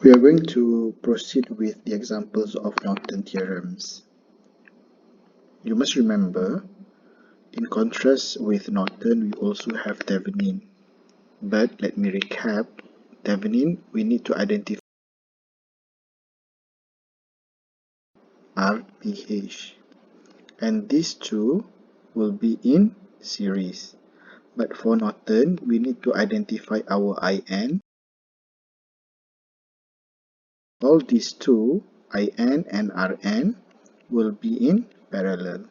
We are going to proceed with the examples of Norton theorems. You must remember, in contrast with Norton, we also have Thevenin. But let me recap. Thevenin, we need to identify RTH. And these two will be in series. But for Norton, we need to identify our IN. All these two, IN and RN, will be in parallel.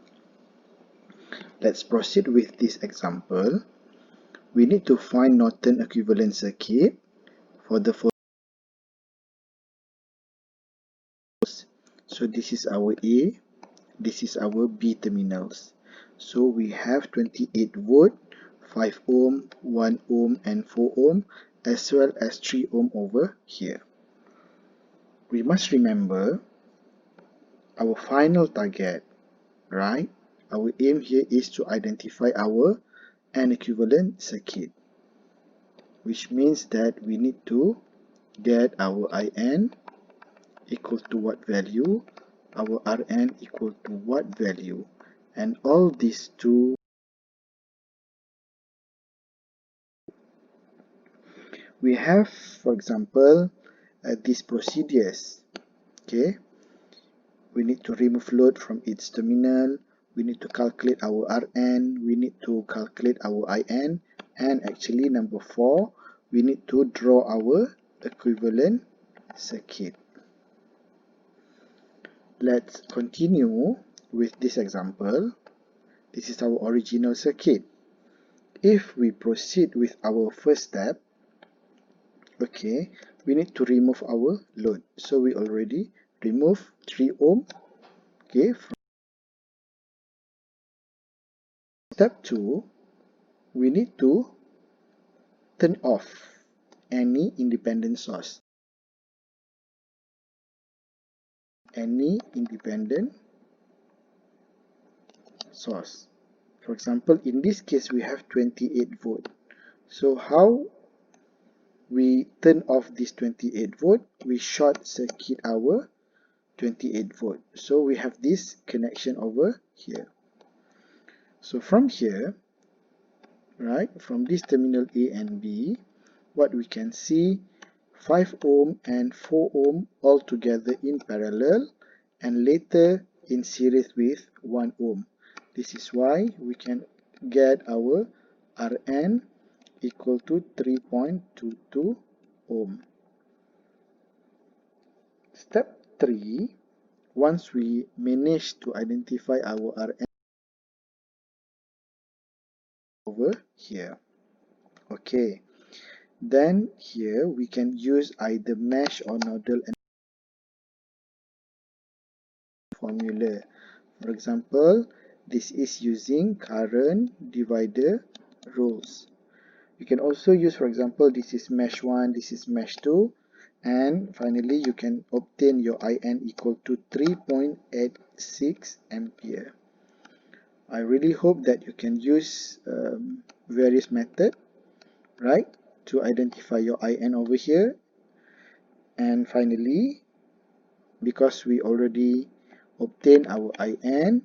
Let's proceed with this example. We need to find Norton equivalent circuit for the following. So this is our A, this is our B terminals. So we have 28 volt, 5 ohm, 1 ohm and 4 ohm, as well as 3 ohm over here. We must remember our final target, right? Our aim here is to identify our N equivalent circuit, which means that we need to get our IN equal to what value, our Rn equal to what value, and all these two. We have, for example, these procedures. Okay, we need to remove load from its terminal, we need to calculate our Rn, we need to calculate our In, and actually number 4, we need to draw our equivalent circuit. Let's continue with this example. This is our original circuit. If we proceed with our first step, okay, we need to remove our load. So we already remove 3 ohm. Okay, from step 2, we need to turn off any independent source. Any independent source. For example, in this case, we have 28 volt. So how we turn off this 28 volt? We short circuit our 28 volt. So we have this connection over here. So from here, right, from this terminal A and B, what we can see, 5 ohm and 4 ohm all together in parallel, and later in series with 1 ohm. This is why we can get our Rn equal to 3.22 ohm. Step 3, once we manage to identify our Rn over here, okay, then here we can use either mesh or nodal formula. For example, this is using current divider rules. You can also use, for example, this is mesh 1, this is mesh 2, and finally you can obtain your IN equal to 3.86 ampere. I really hope that you can use various methods, right, to identify your IN over here. And finally, because we already obtained our IN,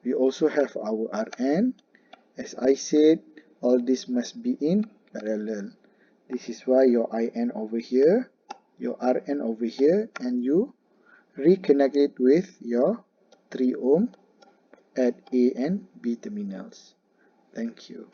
we also have our Rn. As I said, all this must be in parallel. This is why your IN over here, your Rn over here, and you reconnect it with your 3 ohm at A and B terminals. Thank you.